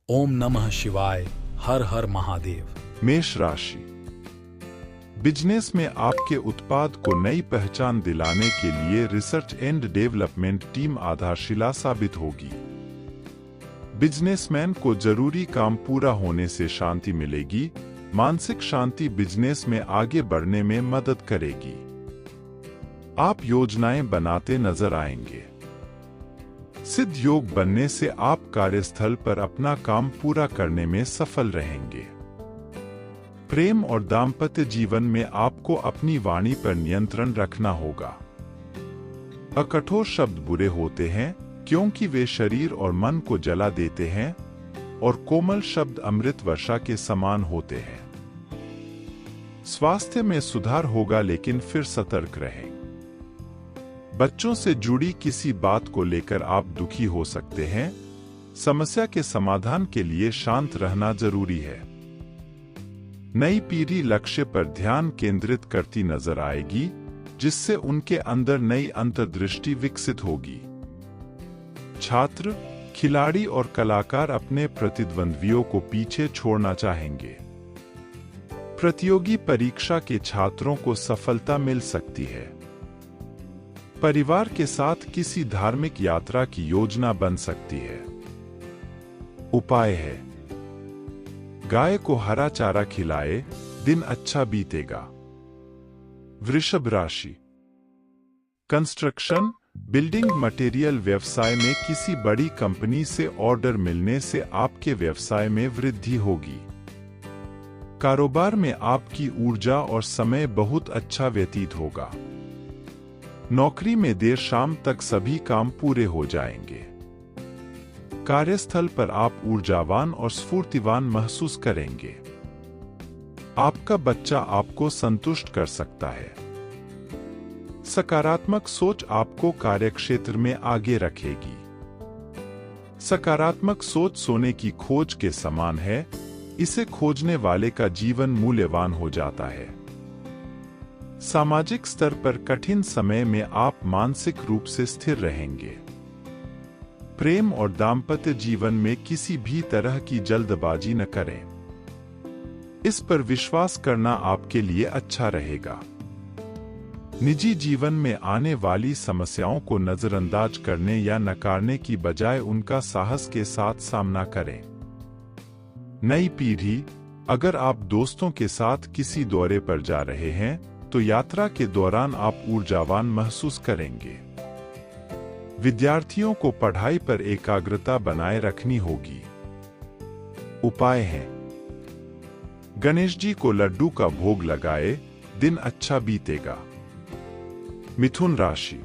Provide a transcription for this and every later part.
ओम नमः शिवाय। हर हर महादेव। मेष राशि। बिजनेस में आपके उत्पाद को नई पहचान दिलाने के लिए रिसर्च एंड डेवलपमेंट टीम आधारशिला साबित होगी। बिजनेसमैन को जरूरी काम पूरा होने से शांति मिलेगी। मानसिक शांति बिजनेस में आगे बढ़ने में मदद करेगी। आप योजनाएं बनाते नजर आएंगे। सिद्ध योग बनने से आप कार्यस्थल पर अपना काम पूरा करने में सफल रहेंगे। प्रेम और दाम्पत्य जीवन में आपको अपनी वाणी पर नियंत्रण रखना होगा। अकठोर शब्द बुरे होते हैं क्योंकि वे शरीर और मन को जला देते हैं, और कोमल शब्द अमृत वर्षा के समान होते हैं। स्वास्थ्य में सुधार होगा, लेकिन फिर सतर्क रहें। बच्चों से जुड़ी किसी बात को लेकर आप दुखी हो सकते हैं। समस्या के समाधान के लिए शांत रहना जरूरी है। नई पीढ़ी लक्ष्य पर ध्यान केंद्रित करती नजर आएगी, जिससे उनके अंदर नई अंतर्दृष्टि विकसित होगी। छात्र, खिलाड़ी और कलाकार अपने प्रतिद्वंद्वियों को पीछे छोड़ना चाहेंगे। प्रतियोगी परीक्षा के छात्रों को सफलता मिल सकती है। परिवार के साथ किसी धार्मिक यात्रा की योजना बन सकती है। उपाय है, गाय को हरा चारा खिलाए, दिन अच्छा बीतेगा। वृषभ राशि। कंस्ट्रक्शन, बिल्डिंग मटेरियल व्यवसाय में किसी बड़ी कंपनी से ऑर्डर मिलने से आपके व्यवसाय में वृद्धि होगी। कारोबार में आपकी ऊर्जा और समय बहुत अच्छा व्यतीत होगा। नौकरी में देर शाम तक सभी काम पूरे हो जाएंगे। कार्यस्थल पर आप ऊर्जावान और स्फूर्तिवान महसूस करेंगे। आपका बच्चा आपको संतुष्ट कर सकता है। सकारात्मक सोच आपको कार्यक्षेत्र में आगे रखेगी। सकारात्मक सोच सोने की खोज के समान है। इसे खोजने वाले का जीवन मूल्यवान हो जाता है। सामाजिक स्तर पर कठिन समय में आप मानसिक रूप से स्थिर रहेंगे। प्रेम और दाम्पत्य जीवन में किसी भी तरह की जल्दबाजी न करें। इस पर विश्वास करना आपके लिए अच्छा रहेगा। निजी जीवन में आने वाली समस्याओं को नजरअंदाज करने या नकारने की बजाय उनका साहस के साथ सामना करें। नई पीढ़ी, अगर आप दोस्तों के साथ किसी दौरे पर जा रहे हैं तो यात्रा के दौरान आप ऊर्जावान महसूस करेंगे। विद्यार्थियों को पढ़ाई पर एकाग्रता बनाए रखनी होगी। उपाय है, गणेश जी को लड्डू का भोग लगाए, दिन अच्छा बीतेगा। मिथुन राशि।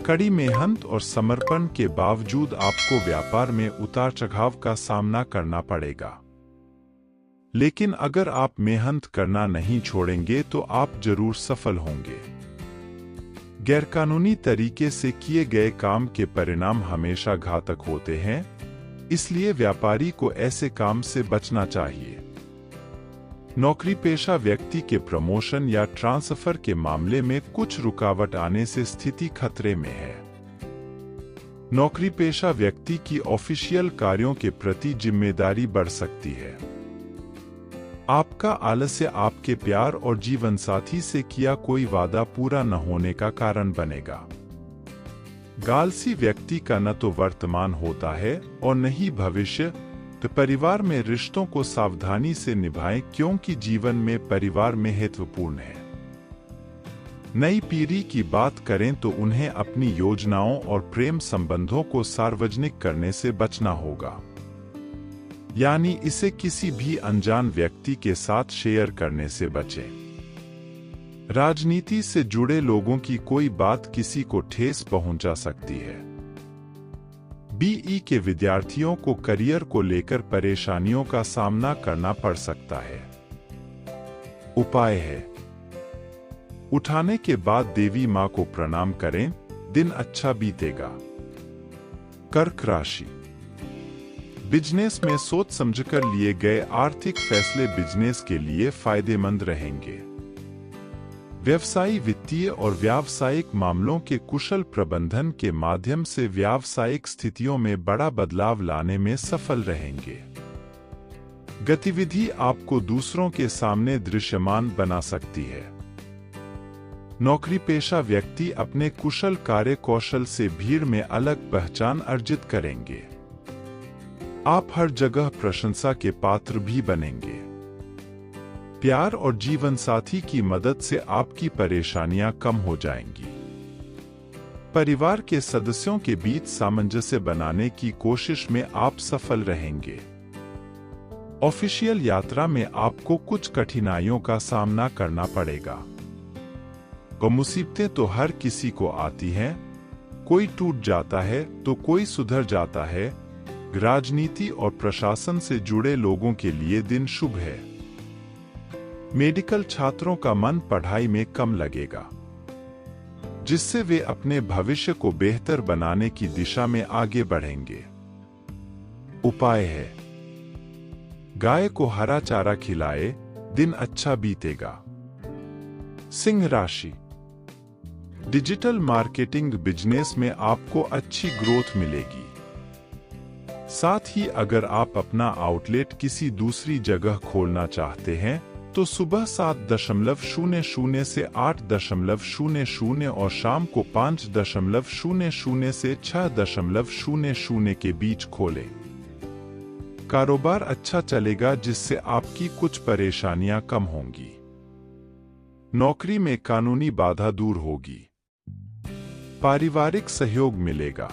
कड़ी मेहनत और समर्पण के बावजूद आपको व्यापार में उतार चढ़ाव का सामना करना पड़ेगा। लेकिन अगर आप मेहनत करना नहीं छोड़ेंगे तो आप जरूर सफल होंगे। गैरकानूनी तरीके से किए गए काम के परिणाम हमेशा घातक होते हैं, इसलिए व्यापारी को ऐसे काम से बचना चाहिए। नौकरी पेशा व्यक्ति के प्रमोशन या ट्रांसफर के मामले में कुछ रुकावट आने से स्थिति खतरे में है। नौकरी पेशा व्यक्ति की ऑफिशियल कार्यों के प्रति जिम्मेदारी बढ़ सकती है। आपका आलस्य आपके प्यार और जीवनसाथी से किया कोई वादा पूरा न होने का कारण बनेगा। आलसी व्यक्ति का न तो वर्तमान होता है और न ही भविष्य, तो परिवार में रिश्तों को सावधानी से निभाएं क्योंकि जीवन में परिवार महत्वपूर्ण है। नई पीढ़ी की बात करें तो उन्हें अपनी योजनाओं और प्रेम संबंधों को सार्वजनिक करने से बचना होगा, यानी इसे किसी भी अनजान व्यक्ति के साथ शेयर करने से बचें। राजनीति से जुड़े लोगों की कोई बात किसी को ठेस पहुंचा सकती है। बीई के विद्यार्थियों को करियर को लेकर परेशानियों का सामना करना पड़ सकता है। उपाय है, उठाने के बाद देवी मां को प्रणाम करें, दिन अच्छा बीतेगा। कर्क राशि। बिजनेस में सोच समझकर लिए गए आर्थिक फैसले बिजनेस के लिए फायदेमंद रहेंगे। व्यवसायी वित्तीय और व्यावसायिक मामलों के कुशल प्रबंधन के माध्यम से व्यावसायिक स्थितियों में बड़ा बदलाव लाने में सफल रहेंगे। गतिविधि आपको दूसरों के सामने दृश्यमान बना सकती है। नौकरी पेशा व्यक्ति अपने कुशल कार्य कौशल से भीड़ में अलग पहचान अर्जित करेंगे। आप हर जगह प्रशंसा के पात्र भी बनेंगे। प्यार और जीवन साथी की मदद से आपकी परेशानियां कम हो जाएंगी। परिवार के सदस्यों के बीच सामंजस्य बनाने की कोशिश में आप सफल रहेंगे। ऑफिशियल यात्रा में आपको कुछ कठिनाइयों का सामना करना पड़ेगा। मुसीबतें तो हर किसी को आती हैं, कोई टूट जाता है तो कोई सुधर जाता है। राजनीति और प्रशासन से जुड़े लोगों के लिए दिन शुभ है। मेडिकल छात्रों का मन पढ़ाई में कम लगेगा, जिससे वे अपने भविष्य को बेहतर बनाने की दिशा में आगे बढ़ेंगे। उपाय है, गाय को हरा चारा खिलाए, दिन अच्छा बीतेगा। सिंह राशि, डिजिटल मार्केटिंग बिजनेस में आपको अच्छी ग्रोथ मिलेगी। साथ ही अगर आप अपना आउटलेट किसी दूसरी जगह खोलना चाहते हैं तो सुबह 7:00 से 8:00 और शाम को 5:00 से 6:00 के बीच खोलें। कारोबार अच्छा चलेगा, जिससे आपकी कुछ परेशानियां कम होंगी। नौकरी में कानूनी बाधा दूर होगी। पारिवारिक सहयोग मिलेगा।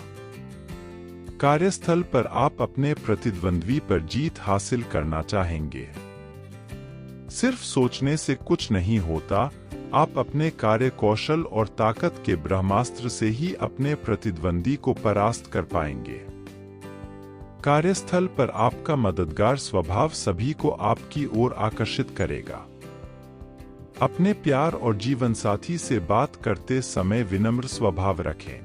कार्यस्थल पर आप अपने प्रतिद्वंद्वी पर जीत हासिल करना चाहेंगे। सिर्फ सोचने से कुछ नहीं होता, आप अपने कार्य कौशल और ताकत के ब्रह्मास्त्र से ही अपने प्रतिद्वंदी को परास्त कर पाएंगे। कार्यस्थल पर आपका मददगार स्वभाव सभी को आपकी ओर आकर्षित करेगा। अपने प्यार और जीवन साथी से बात करते समय विनम्र स्वभाव रखें।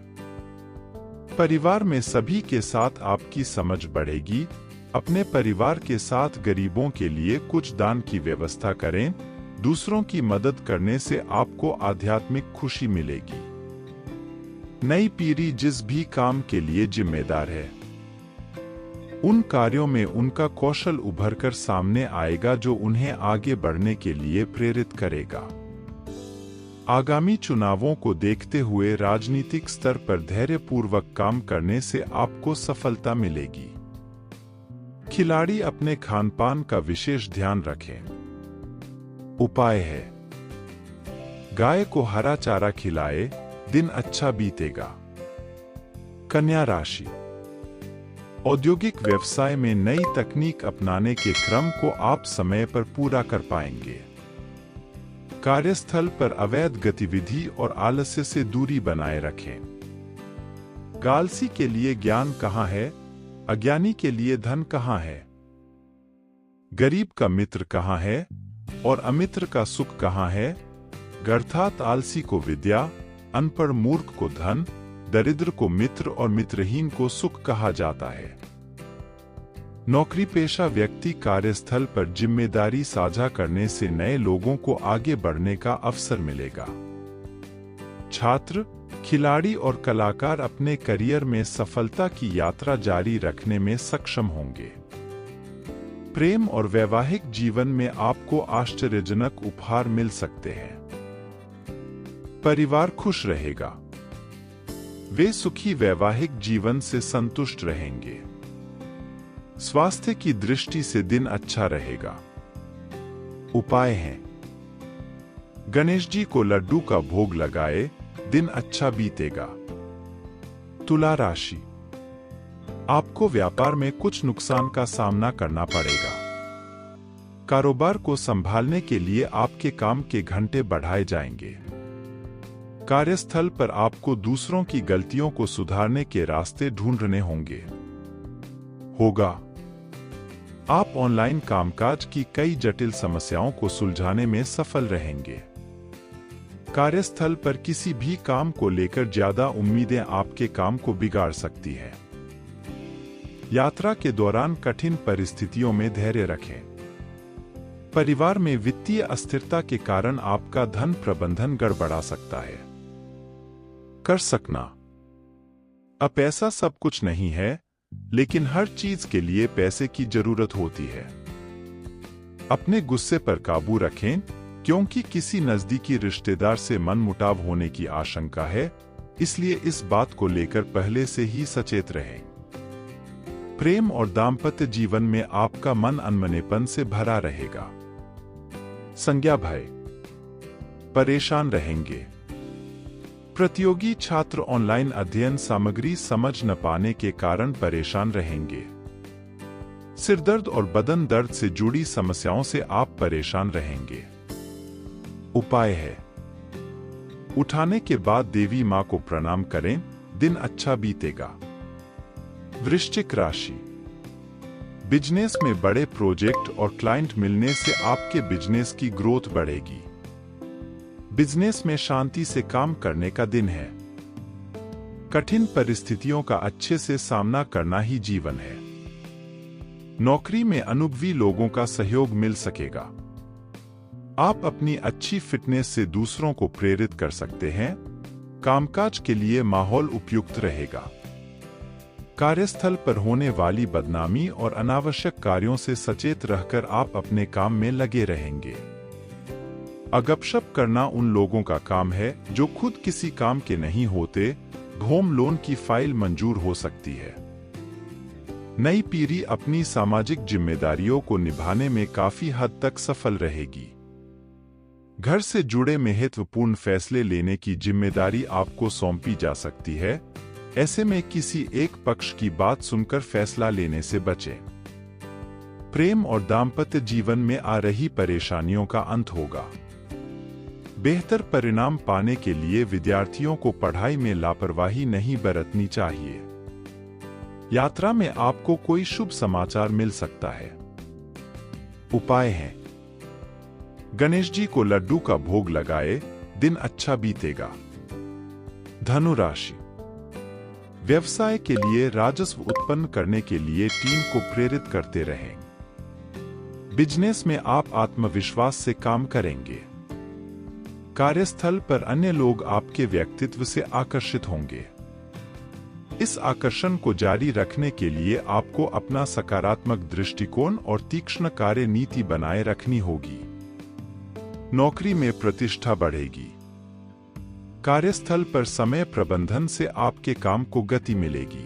परिवार में सभी के साथ आपकी समझ बढ़ेगी। अपने परिवार के साथ गरीबों के लिए कुछ दान की व्यवस्था करें। दूसरों की मदद करने से आपको आध्यात्मिक खुशी मिलेगी। नई पीढ़ी जिस भी काम के लिए जिम्मेदार है, उन कार्यों में उनका कौशल उभरकर सामने आएगा, जो उन्हें आगे बढ़ने के लिए प्रेरित करेगा। आगामी चुनावों को देखते हुए राजनीतिक स्तर पर धैर्यपूर्वक काम करने से आपको सफलता मिलेगी। खिलाड़ी अपने खानपान का विशेष ध्यान रखें। उपाय है, गाय को हरा चारा खिलाए, दिन अच्छा बीतेगा। कन्या राशि, औद्योगिक व्यवसाय में नई तकनीक अपनाने के क्रम को आप समय पर पूरा कर पाएंगे। कार्यस्थल पर अवैध गतिविधि और आलस्य से दूरी बनाए रखें। आलसी के लिए ज्ञान कहाँ है, अज्ञानी के लिए धन कहाँ है। गरीब का मित्र कहाँ है और अमित्र का सुख कहाँ है। अर्थात आलसी को विद्या, अनपढ़ मूर्ख को धन, दरिद्र को मित्र और मित्रहीन को सुख कहा जाता है। नौकरी पेशा व्यक्ति कार्यस्थल पर जिम्मेदारी साझा करने से नए लोगों को आगे बढ़ने का अवसर मिलेगा। छात्र, खिलाड़ी और कलाकार अपने करियर में सफलता की यात्रा जारी रखने में सक्षम होंगे। प्रेम और वैवाहिक जीवन में आपको आश्चर्यजनक उपहार मिल सकते हैं। परिवार खुश रहेगा। वे सुखी वैवाहिक जीवन से संतुष्ट रहेंगे। स्वास्थ्य की दृष्टि से दिन अच्छा रहेगा। उपाय हैं, गणेश जी को लड्डू का भोग लगाए, दिन अच्छा बीतेगा। तुला राशि, आपको व्यापार में कुछ नुकसान का सामना करना पड़ेगा। कारोबार को संभालने के लिए आपके काम के घंटे बढ़ाए जाएंगे। कार्यस्थल पर आपको दूसरों की गलतियों को सुधारने के रास्ते ढूंढने होंगे। होगा, आप ऑनलाइन कामकाज की कई जटिल समस्याओं को सुलझाने में सफल रहेंगे। कार्यस्थल पर किसी भी काम को लेकर ज्यादा उम्मीदें आपके काम को बिगाड़ सकती हैं। यात्रा के दौरान कठिन परिस्थितियों में धैर्य रखें। परिवार में वित्तीय अस्थिरता के कारण आपका धन प्रबंधन गड़बड़ा सकता है। कर सकना। अब पैसा सब कुछ नहीं है, लेकिन हर चीज के लिए पैसे की जरूरत होती है। अपने गुस्से पर काबू रखें, क्योंकि किसी नजदीकी रिश्तेदार से मनमुटाव होने की आशंका है, इसलिए इस बात को लेकर पहले से ही सचेत रहें। प्रेम और दाम्पत्य जीवन में आपका मन अनमनेपन से भरा रहेगा। संज्ञा भय। परेशान रहेंगे। प्रतियोगी छात्र ऑनलाइन अध्ययन सामग्री समझ न पाने के कारण परेशान रहेंगे। सिरदर्द और बदन दर्द से जुड़ी समस्याओं से आप परेशान रहेंगे। उपाय है, उठाने के बाद देवी मां को प्रणाम करें, दिन अच्छा बीतेगा। वृश्चिक राशि। बिजनेस में बड़े प्रोजेक्ट और क्लाइंट मिलने से आपके बिजनेस की ग्रोथ बढ़ेगी। बिजनेस में शांति से काम करने का दिन है। कठिन परिस्थितियों का अच्छे से सामना करना ही जीवन है। नौकरी में अनुभवी लोगों का सहयोग मिल सकेगा। आप अपनी अच्छी फिटनेस से दूसरों को प्रेरित कर सकते हैं। कामकाज के लिए माहौल उपयुक्त रहेगा। कार्यस्थल पर होने वाली बदनामी और अनावश्यक कार्यों से सचेत रहकर आप अपने काम में लगे रहेंगे। अगपशप करना उन लोगों का काम है जो खुद किसी काम के नहीं होते। होम लोन की फाइल मंजूर हो सकती है। नई पीढ़ी अपनी सामाजिक जिम्मेदारियों को निभाने में काफी हद तक सफल रहेगी। घर से जुड़े महत्वपूर्ण फैसले लेने की जिम्मेदारी आपको सौंपी जा सकती है। ऐसे में किसी एक पक्ष की बात सुनकर फैसला लेने से बचें। प्रेम और दाम्पत्य जीवन में आ रही परेशानियों का अंत होगा। बेहतर परिणाम पाने के लिए विद्यार्थियों को पढ़ाई में लापरवाही नहीं बरतनी चाहिए। यात्रा में आपको कोई शुभ समाचार मिल सकता है। उपाय है, गणेश जी को लड्डू का भोग लगाए, दिन अच्छा बीतेगा। धनु राशि। व्यवसाय के लिए राजस्व उत्पन्न करने के लिए टीम को प्रेरित करते रहें। बिजनेस में आप आत्मविश्वास से काम करेंगे। कार्यस्थल पर अन्य लोग आपके व्यक्तित्व से आकर्षित होंगे। इस आकर्षण को जारी रखने के लिए आपको अपना सकारात्मक दृष्टिकोण और तीक्ष्ण कार्य नीति बनाए रखनी होगी। नौकरी में प्रतिष्ठा बढ़ेगी। कार्यस्थल पर समय प्रबंधन से आपके काम को गति मिलेगी।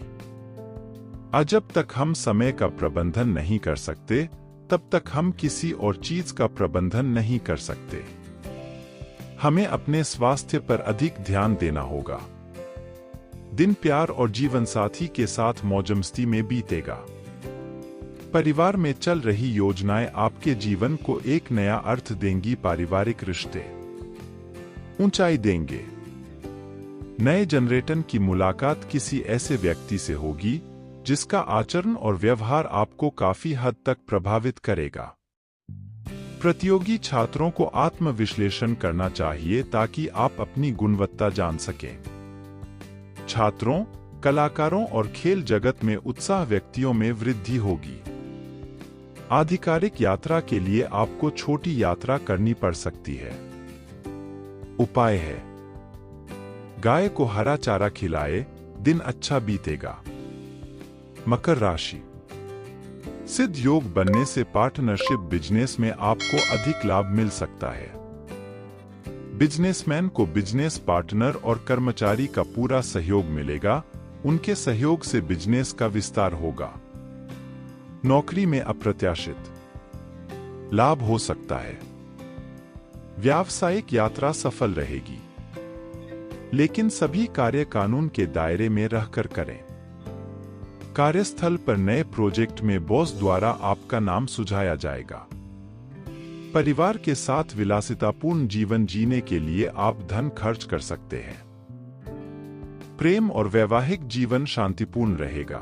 जब तक हम समय का प्रबंधन नहीं कर सकते, तब तक हम किसी और चीज का प्रबंधन नहीं कर सकते। हमें अपने स्वास्थ्य पर अधिक ध्यान देना होगा। दिन प्यार और जीवन साथी के साथ मौजमस्ती में बीतेगा। परिवार में चल रही योजनाएं आपके जीवन को एक नया अर्थ देंगी। पारिवारिक रिश्ते ऊंचाई देंगे। नए जनरेशन की मुलाकात किसी ऐसे व्यक्ति से होगी जिसका आचरण और व्यवहार आपको काफी हद तक प्रभावित करेगा। प्रतियोगी छात्रों को आत्मविश्लेषण करना चाहिए ताकि आप अपनी गुणवत्ता जान सकें। छात्रों, कलाकारों और खेल जगत में उत्साह व्यक्तियों में वृद्धि होगी। आधिकारिक यात्रा के लिए आपको छोटी यात्रा करनी पड़ सकती है। उपाय है, गाय को हरा चारा खिलाए, दिन अच्छा बीतेगा। मकर राशि। सिद्ध योग बनने से पार्टनरशिप बिजनेस में आपको अधिक लाभ मिल सकता है। बिजनेसमैन को बिजनेस पार्टनर और कर्मचारी का पूरा सहयोग मिलेगा। उनके सहयोग से बिजनेस का विस्तार होगा। नौकरी में अप्रत्याशित लाभ हो सकता है। व्यावसायिक यात्रा सफल रहेगी, लेकिन सभी कार्य कानून के दायरे में रहकर करें। कार्यस्थल पर नए प्रोजेक्ट में बॉस द्वारा आपका नाम सुझाया जाएगा। परिवार के साथ विलासितापूर्ण जीवन जीने के लिए आप धन खर्च कर सकते हैं। प्रेम और वैवाहिक जीवन शांतिपूर्ण रहेगा।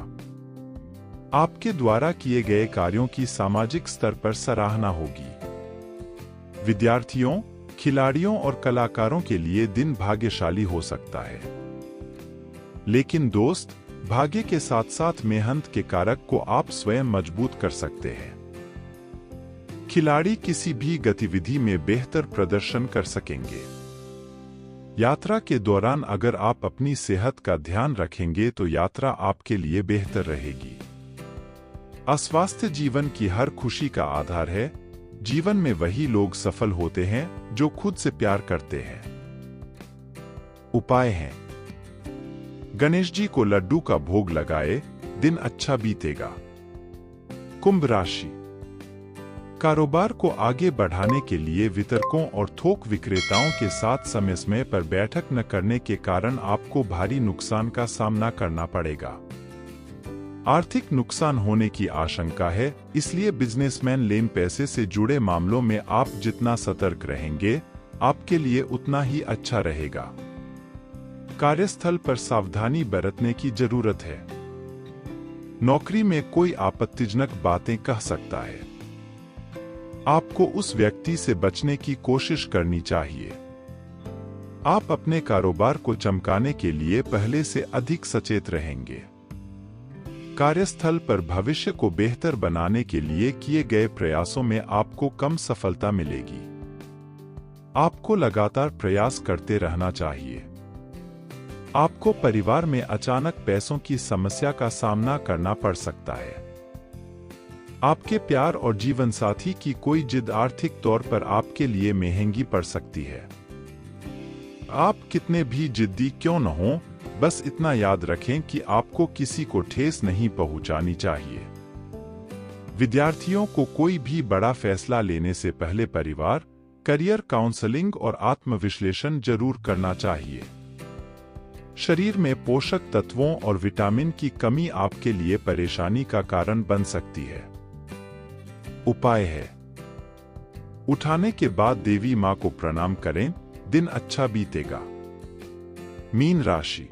आपके द्वारा किए गए कार्यों की सामाजिक स्तर पर सराहना होगी। विद्यार्थियों, खिलाड़ियों और कलाकारों के लिए दिन भाग्यशाली हो सकता है। लेकिन दोस्त, भाग्य के साथ साथ मेहनत के कारक को आप स्वयं मजबूत कर सकते हैं। खिलाड़ी किसी भी गतिविधि में बेहतर प्रदर्शन कर सकेंगे। यात्रा के दौरान अगर आप अपनी सेहत का ध्यान रखेंगे तो यात्रा आपके लिए बेहतर रहेगी। अस्वस्थ जीवन की हर खुशी का आधार है। जीवन में वही लोग सफल होते हैं जो खुद से प्यार करते हैं। उपाय हैं: गणेश जी को लड्डू का भोग लगाए, दिन अच्छा बीतेगा। कुंभ राशि, कारोबार को आगे बढ़ाने के लिए वितरकों और थोक विक्रेताओं के साथ समय समय पर बैठक न करने के कारण आपको भारी नुकसान का सामना करना पड़ेगा। आर्थिक नुकसान होने की आशंका है, इसलिए बिजनेसमैन लेन पैसे से जुड़े मामलों में आप जितना सतर्क रहेंगे, आपके लिए उतना ही अच्छा रहेगा। कार्यस्थल पर सावधानी बरतने की जरूरत है। नौकरी में कोई आपत्तिजनक बातें कह सकता है। आपको उस व्यक्ति से बचने की कोशिश करनी चाहिए। आप अपने कारोबार को चमकाने के लिए पहले से अधिक सचेत रहेंगे। कार्यस्थल पर भविष्य को बेहतर बनाने के लिए किए गए प्रयासों में आपको कम सफलता मिलेगी। आपको लगातार प्रयास करते रहना चाहिए। आपको परिवार में अचानक पैसों की समस्या का सामना करना पड़ सकता है। आपके प्यार और जीवन साथी की कोई जिद आर्थिक तौर पर आपके लिए महंगी पड़ सकती है। आप कितने भी जिद्दी क्यों न हों, बस इतना याद रखें कि आपको किसी को ठेस नहीं पहुंचानी चाहिए। विद्यार्थियों को कोई भी बड़ा फैसला लेने से पहले परिवार, करियर काउंसलिंग और आत्मविश्लेषण जरूर करना चाहिए। शरीर में पोषक तत्वों और विटामिन की कमी आपके लिए परेशानी का कारण बन सकती है। उपाय है: उठाने के बाद देवी मां को प्रणाम करें, दिन अच्छा बीतेगा। मीन राशि,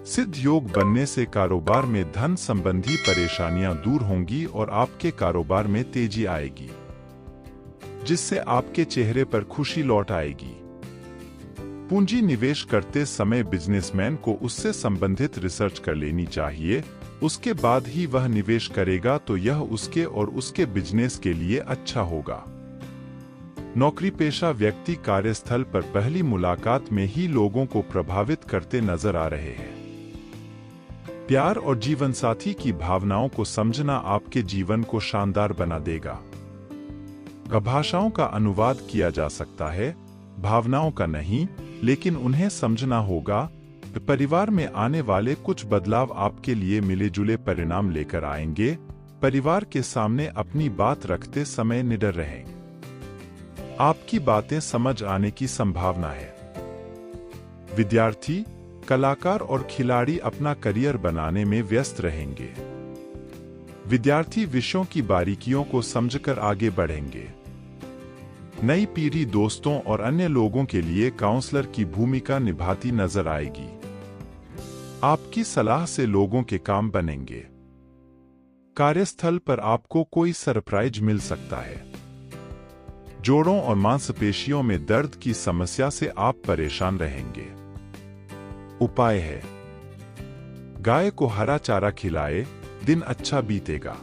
सिद्ध योग बनने से कारोबार में धन संबंधी परेशानियां दूर होंगी और आपके कारोबार में तेजी आएगी, जिससे आपके चेहरे पर खुशी लौट आएगी। पूंजी निवेश करते समय बिजनेसमैन को उससे संबंधित रिसर्च कर लेनी चाहिए, उसके बाद ही वह निवेश करेगा तो यह उसके और उसके बिजनेस के लिए अच्छा होगा। नौकरी पेशा व्यक्ति कार्यस्थल पर पहली मुलाकात में ही लोगों को प्रभावित करते नजर आ रहे हैं। प्यार और जीवन साथी की भावनाओं को समझना आपके जीवन को शानदार बना देगा। भाषाओं का अनुवाद किया जा सकता है, भावनाओं का नहीं, लेकिन उन्हें समझना होगा। परिवार में आने वाले कुछ बदलाव आपके लिए मिले-जुले परिणाम लेकर आएंगे। परिवार के सामने अपनी बात रखते समय निडर रहें। आपकी बातें समझ आने की संभावना है। विद्यार्थी, कलाकार और खिलाड़ी अपना करियर बनाने में व्यस्त रहेंगे। विद्यार्थी विषयों की बारीकियों को समझकर आगे बढ़ेंगे। नई पीढ़ी दोस्तों और अन्य लोगों के लिए काउंसलर की भूमिका निभाती नजर आएगी। आपकी सलाह से लोगों के काम बनेंगे। कार्यस्थल पर आपको कोई सरप्राइज मिल सकता है। जोड़ों और मांसपेशियों में दर्द की समस्या से आप परेशान रहेंगे। उपाय है: गाय को हरा चारा खिलाए, दिन अच्छा बीतेगा।